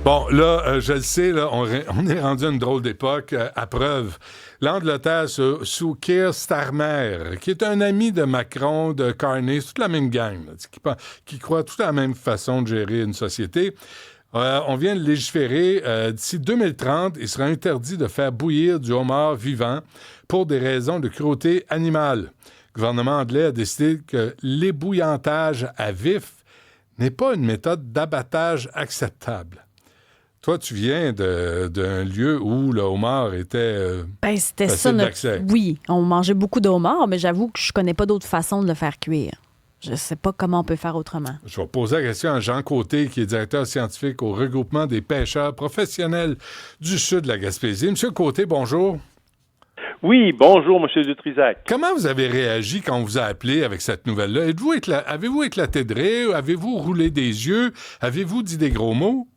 Bon, là, je le sais, là, on est rendu à une drôle d'époque. À preuve, l'Angleterre sous Keir Starmer, qui est un ami de Macron, de Carney, c'est toute la même gang, là, qui croit toute la même façon de gérer une société. On vient de légiférer, d'ici 2030, il sera interdit de faire bouillir du homard vivant pour des raisons de cruauté animale. Le gouvernement anglais a décidé que l'ébouillantage à vif n'est pas une méthode d'abattage acceptable. Toi, tu viens d'un lieu où le homard était C'était ça facile d'accès. Oui, on mangeait beaucoup de homard, mais j'avoue que je connais pas d'autre façon de le faire cuire. Je sais pas comment on peut faire autrement. Je vais poser la question à Jean Côté, qui est directeur scientifique au regroupement des pêcheurs professionnels du sud de la Gaspésie. Monsieur Côté, bonjour. Oui, bonjour, M. Dutrisac. Comment vous avez réagi quand on vous a appelé avec cette nouvelle-là? Avez-vous éclaté de rire? Avez-vous roulé des yeux? Avez-vous dit des gros mots?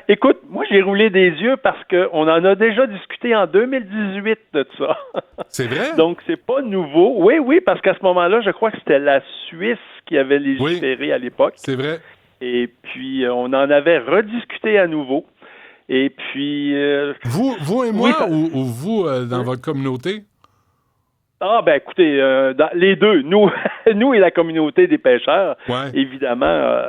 Écoute, moi, j'ai roulé des yeux parce qu'on en a déjà discuté en 2018 de ça. C'est vrai? Donc, c'est pas nouveau. Oui, parce qu'à ce moment-là, je crois que c'était la Suisse qui avait légiféré à l'époque. C'est vrai. Et puis, on en avait rediscuté à nouveau. Et puis... Vous et moi, ou vous dans votre communauté? Écoutez, les deux, nous et la communauté des pêcheurs, évidemment,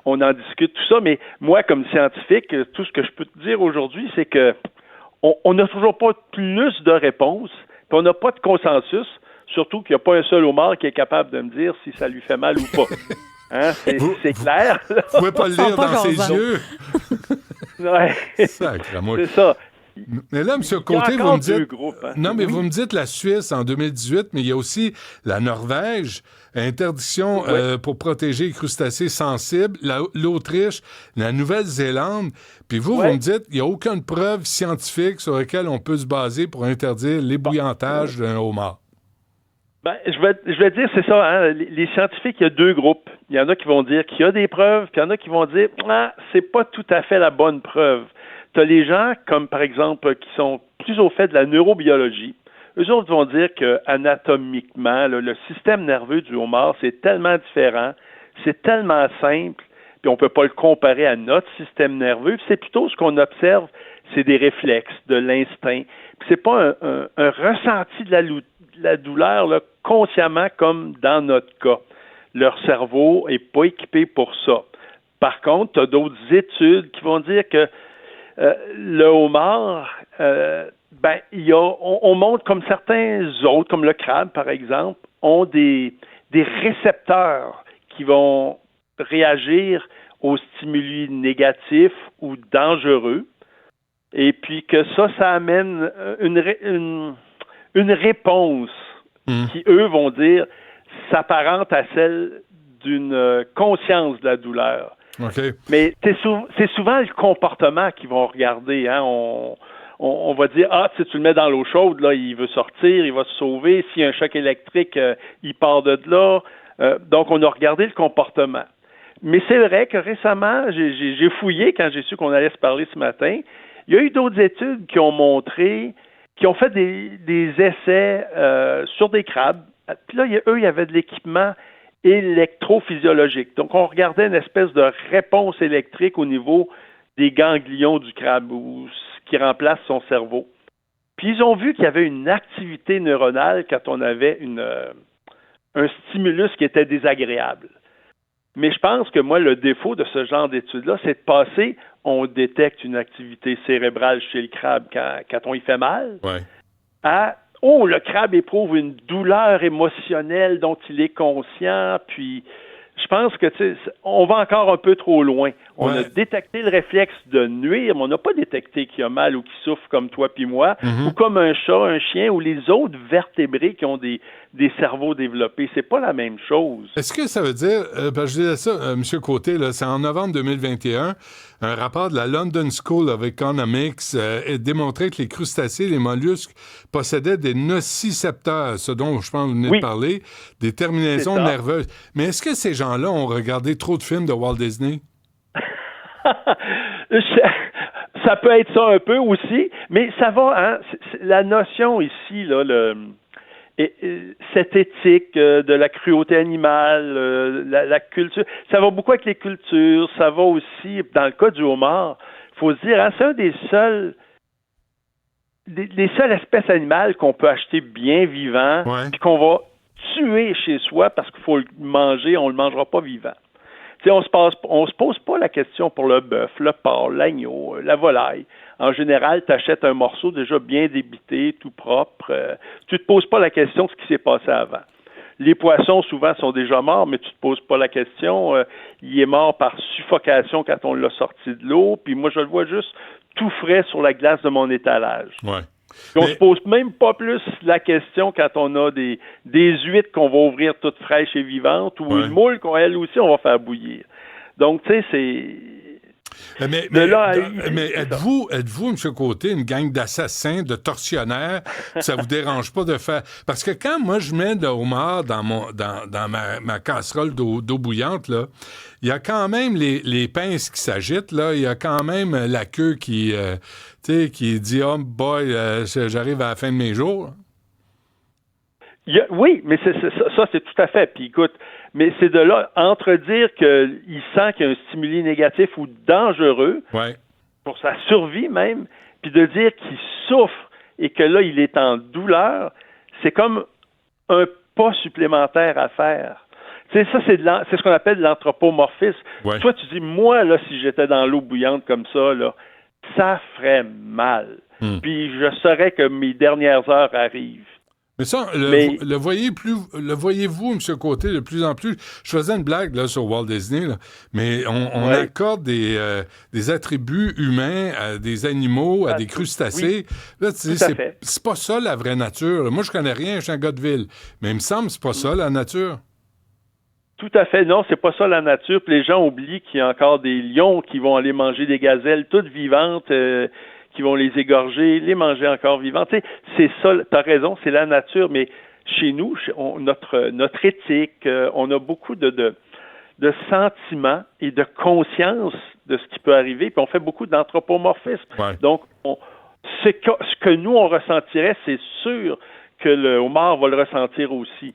on en discute tout ça, mais moi, comme scientifique, tout ce que je peux te dire aujourd'hui, c'est que on n'a toujours pas plus de réponses, puis on n'a pas de consensus, surtout qu'il n'y a pas un seul homard qui est capable de me dire si ça lui fait mal ou pas. Hein? C'est clair. Vous ne pouvez pas le lire dans ses yeux. Ouais. Sacre-moi. C'est ça. Mais là, M. Côté, vous me dites... groupes, hein? Non, mais vous me dites la Suisse en 2018, mais il y a aussi la Norvège, interdiction pour protéger les crustacés sensibles, l'Autriche, la Nouvelle-Zélande. Puis vous me dites qu'il n'y a aucune preuve scientifique sur laquelle on peut se baser pour interdire l'ébouillantage d'un homard. Je vais dire, c'est ça, hein, les scientifiques, il y a deux groupes. Il y en a qui vont dire qu'il y a des preuves, puis il y en a qui vont dire c'est pas tout à fait la bonne preuve. Tu as les gens, comme par exemple, qui sont plus au fait de la neurobiologie. Eux autres vont dire que anatomiquement, le système nerveux du homard, c'est tellement différent, c'est tellement simple, puis on peut pas le comparer à notre système nerveux. C'est plutôt ce qu'on observe, c'est des réflexes, de l'instinct. Puis c'est pas un ressenti de la douleur là, consciemment comme dans notre cas. Leur cerveau est pas équipé pour ça. Par contre, tu as d'autres études qui vont dire que le homard, on montre comme certains autres, comme le crabe par exemple, ont des récepteurs qui vont réagir aux stimuli négatifs ou dangereux, et puis que ça amène une réponse qui, eux, vont dire s'apparente à celle d'une conscience de la douleur. Okay. Mais c'est souvent le comportement qu'ils vont regarder. Hein? On va dire, si tu le mets dans l'eau chaude, là, il veut sortir, il va se sauver. S'il y a un choc électrique, il part de là. Donc, on a regardé le comportement. Mais c'est vrai que récemment, j'ai fouillé quand j'ai su qu'on allait se parler ce matin. Il y a eu d'autres études qui ont montré, qui ont fait des essais sur des crabes. Puis là, eux, il y avait de l'équipement électrophysiologique. Donc, on regardait une espèce de réponse électrique au niveau des ganglions du crabe, ou ce qui remplace son cerveau. Puis, ils ont vu qu'il y avait une activité neuronale quand on avait un stimulus qui était désagréable. Mais je pense que moi, le défaut de ce genre d'études-là, c'est de passer, on détecte une activité cérébrale chez le crabe quand on y fait mal, à le crabe éprouve une douleur émotionnelle dont il est conscient, puis je pense que on va encore un peu trop loin. On a détecté le réflexe de nuire, mais on n'a pas détecté qu'il y a mal ou qu'il souffre comme toi puis moi, ou comme un chat, un chien, ou les autres vertébrés qui ont des cerveaux développés. C'est pas la même chose. Est-ce que ça veut dire, je disais ça, M. Côté, là, c'est en novembre 2021, un rapport de la London School of Economics démontrait que les crustacés, les mollusques, possédaient des nocicepteurs, ce dont je pense que vous venez de parler, des terminaisons nerveuses. Mais est-ce que ces gens-là ont regardé trop de films de Walt Disney? Ça peut être ça un peu aussi, mais ça va, hein? La notion ici, là, cette éthique de la cruauté animale, la culture, ça va beaucoup avec les cultures, ça va aussi, dans le cas du homard, il faut se dire, hein, c'est un des seules espèces animales qu'on peut acheter bien vivant, puis qu'on va tuer chez soi parce qu'il faut le manger, on le mangera pas vivant. T'sais, on se pose pas la question pour le bœuf, le porc, l'agneau, la volaille. En général, tu achètes un morceau déjà bien débité, tout propre. Tu te poses pas la question de ce qui s'est passé avant. Les poissons, souvent, sont déjà morts, mais tu te poses pas la question. Il est mort par suffocation quand on l'a sorti de l'eau. Puis moi, je le vois juste tout frais sur la glace de mon étalage. Ouais. Puis on se pose même pas plus la question quand on a des huîtres qu'on va ouvrir toutes fraîches et vivantes ou une moule qu'elle aussi, on va faire bouillir. Donc, tu sais, c'est... Mais êtes-vous, M. Côté, une gang d'assassins, de tortionnaires, ça vous dérange pas de faire... Parce que quand moi, je mets le homard dans ma casserole d'eau bouillante, là, il y a quand même les pinces qui s'agitent, là, il y a quand même la queue qui dit « Oh boy, j'arrive à la fin de mes jours ». Oui, mais ça, c'est tout à fait. Puis écoute, mais c'est de là, entre dire qu'il sent qu'il y a un stimuli négatif ou dangereux, pour sa survie même, puis de dire qu'il souffre et que là, il est en douleur, c'est comme un pas supplémentaire à faire. Tu sais, ça, c'est ce qu'on appelle de l'anthropomorphisme. Ouais. Toi, tu dis, moi, là, si j'étais dans l'eau bouillante comme ça, là, ça ferait mal. Puis je saurais que mes dernières heures arrivent. Mais ça, le voyez-vous, M. Côté, de plus en plus... Je faisais une blague là, sur Walt Disney, là, mais on accorde des attributs humains à des animaux, à des crustacés. Oui. Là, c'est pas ça la vraie nature. Là. Moi, je connais rien, je suis un gars de ville. Mais il me semble que c'est pas ça la nature. Tout à fait, non, c'est pas ça la nature. Puis les gens oublient qu'il y a encore des lions qui vont aller manger des gazelles toutes vivantes... qui vont les égorger, les manger encore vivants. Tu sais, c'est ça, t'as raison, c'est la nature, mais chez nous, notre éthique, on a beaucoup de sentiments et de conscience de ce qui peut arriver, puis on fait beaucoup d'anthropomorphisme. Ouais. Donc, ce que nous, on ressentirait, c'est sûr que le homard va le ressentir aussi.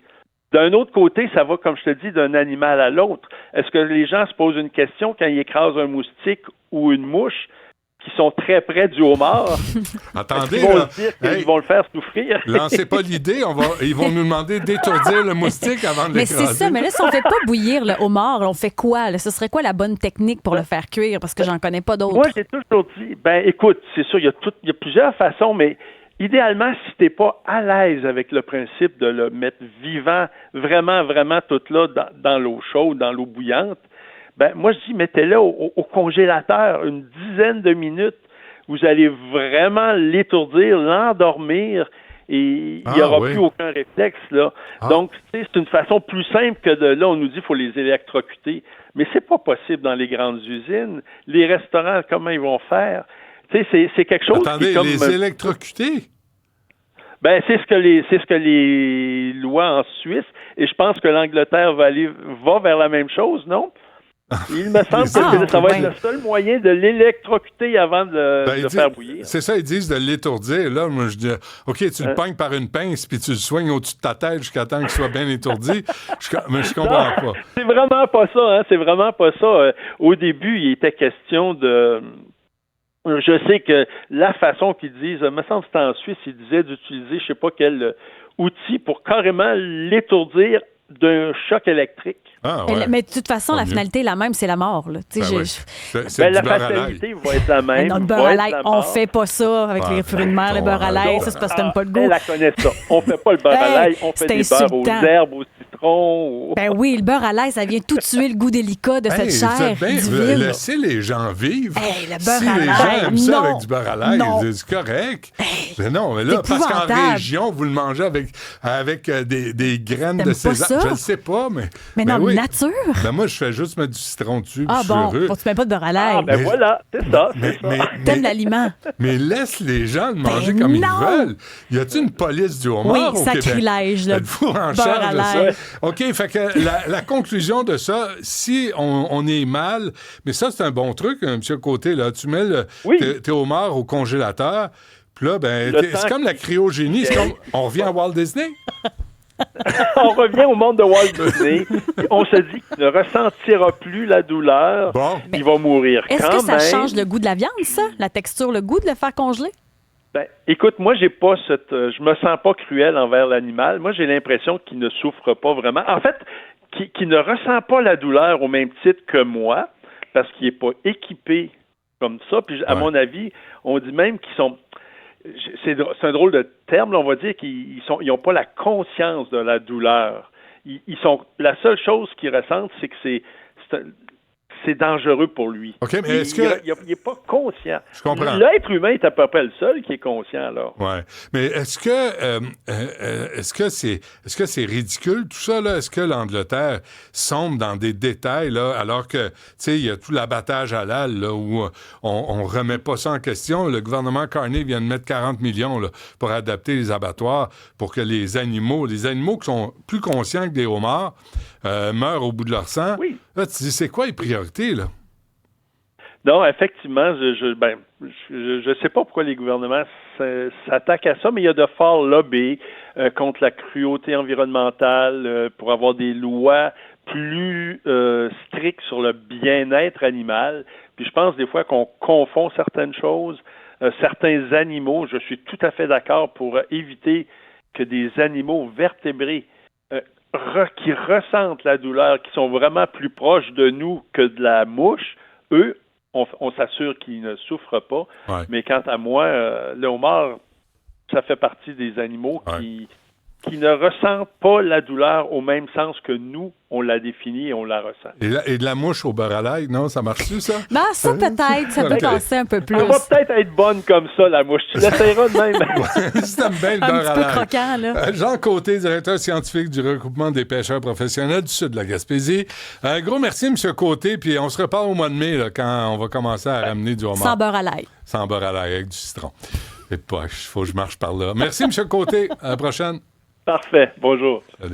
D'un autre côté, ça va, comme je te dis, d'un animal à l'autre. Est-ce que les gens se posent une question quand ils écrasent un moustique ou une mouche qui sont très près du homard? Attendez, ils vont se dire qu'ils vont le faire souffrir. Lancez pas l'idée, ils vont nous demander d'étourdir le moustique avant de l'écraser. Mais c'est ça, mais là, si on fait pas bouillir le homard, on fait quoi? Là? Ce serait quoi la bonne technique pour le faire cuire? Parce que j'en connais pas d'autres. Moi, j'ai toujours dit, écoute, c'est sûr, il y a plusieurs façons, mais idéalement, si t'es pas à l'aise avec le principe de le mettre vivant, vraiment, vraiment tout là, dans l'eau chaude, dans l'eau bouillante, moi, je dis, mettez-le au congélateur une dizaine de minutes. Vous allez vraiment l'étourdir, l'endormir, et il n'y aura plus aucun réflexe, là. Donc, c'est une façon plus simple que là, on nous dit qu'il faut les électrocuter. Mais c'est pas possible dans les grandes usines. Les restaurants, comment ils vont faire? C'est quelque chose Attendez, qui... les électrocuter? C'est ce que les lois en Suisse, et je pense que l'Angleterre va vers la même chose, non? Il me semble que ça va être le seul moyen de l'électrocuter avant de faire bouillir. C'est ça, ils disent de l'étourdir. Là, moi, je dis, OK, tu le pognes par une pince puis tu le soignes au-dessus de ta tête jusqu'à temps qu'il soit bien étourdi. Mais je comprends pas. C'est vraiment pas ça, hein? C'est vraiment pas ça. Au début, il était question de... Je sais que la façon qu'ils disent, il me semble que c'était en Suisse, ils disaient d'utiliser je sais pas quel outil pour carrément l'étourdir d'un choc électrique. Ah, ouais. Mais de toute façon, la finalité est la même, c'est la mort. Là. La fatalité va être la même. Non, le beurre à l'ail, on fait pas ça avec les fruits de mer, le beurre à l'ail, ça c'est parce que t'aimes pas le goût. Elle la connaît ça. On fait pas le beurre à l'ail, on fait des beurres aux herbes, au citron. Oui, le beurre à l'ail, ça vient tout tuer le goût délicat de cette chair d'huile. Laissez les gens vivre. Le beurre si à l'ail, les gens aiment ça avec du beurre à l'ail, c'est correct. Mais non, mais là, parce qu'en région, vous le mangez avec des graines de sésame. Je ne sais pas, mais... Mais non, nature. Moi, je fais juste mettre du citron dessus. Ah bon, tu mets pas de beurre à l'ail. Voilà, c'est ça. T'aimes l'aliment. Mais laisse les gens le manger comme ils veulent. Y a-t-il une police du homard au Québec? Sacrilège, là. Êtes-vous en charge de ça? OK, fait que la conclusion de ça, si on est mal, mais ça, c'est un bon truc, M. Côté, là. Tu mets tes homards au congélateur, Puis là, c'est comme la cryogénie. On revient à Walt Disney. On revient au monde de Walt Disney. On se dit qu'il ne ressentira plus la douleur. Bon. Il va mourir Est-ce quand que ça même. change le goût de la viande, ça? La texture, le goût de le faire congeler? Ben, écoute, moi, j'ai pas je me sens pas cruel envers l'animal. Moi, j'ai l'impression qu'il ne souffre pas vraiment. En fait, qu'il ne ressent pas la douleur au même titre que moi, parce qu'il n'est pas équipé comme ça. Puis, à mon avis, on dit même qu'ils sont... C'est un drôle de terme, là, on va dire qu'ils n'ont pas la conscience de la douleur. La seule chose qu'ils ressentent, c'est que c'est dangereux pour lui. OK, mais est-ce que... Il n'est pas conscient. Je comprends. L'être humain est à peu près le seul qui est conscient, là. Oui. Mais est-ce que c'est ridicule, tout ça, là? Est-ce que l'Angleterre sombre dans des détails, là, alors que, tu sais, il y a tout l'abattage halal, là, où on remet pas ça en question. Le gouvernement Carney vient de mettre 40 millions, là, pour adapter les abattoirs, pour que les animaux qui sont plus conscients que des homards, meurent au bout de leur sang. Oui. Là, tu dis, c'est quoi les priorités, là? Non, effectivement, je sais pas pourquoi les gouvernements s'attaquent à ça, mais il y a de forts lobbies contre la cruauté environnementale pour avoir des lois plus strictes sur le bien-être animal. Puis je pense des fois qu'on confond certaines choses. Certains animaux, je suis tout à fait d'accord pour éviter que des animaux vertébrés qui ressentent la douleur, qui sont vraiment plus proches de nous que de la mouche, eux, on s'assure qu'ils ne souffrent pas. Ouais. Mais quant à moi, le homard, ça fait partie des animaux qui ne ressentent pas la douleur au même sens que nous, on la définit et on la ressent. Et de la mouche au beurre à l'ail, non? Ça marche-tu, ça? Ben, ça, peut-être. Ça peut passer un peu plus. Elle va peut-être être bonne comme ça, la mouche. Tu l'essayeras de même. Si t'aimes bien le Un beurre petit à peu l'ail. croquant, là. Jean Côté, directeur scientifique du regroupement des pêcheurs professionnels du sud de la Gaspésie. Un gros merci, M. Côté, puis on se reparle au mois de mai, là, quand on va commencer à ramener du homard. Sans beurre à l'ail. Sans beurre à l'ail, avec du citron. Et poche, faut que je marche par là. Merci, M. Côté. À la prochaine. Parfait. Bonjour. Salut.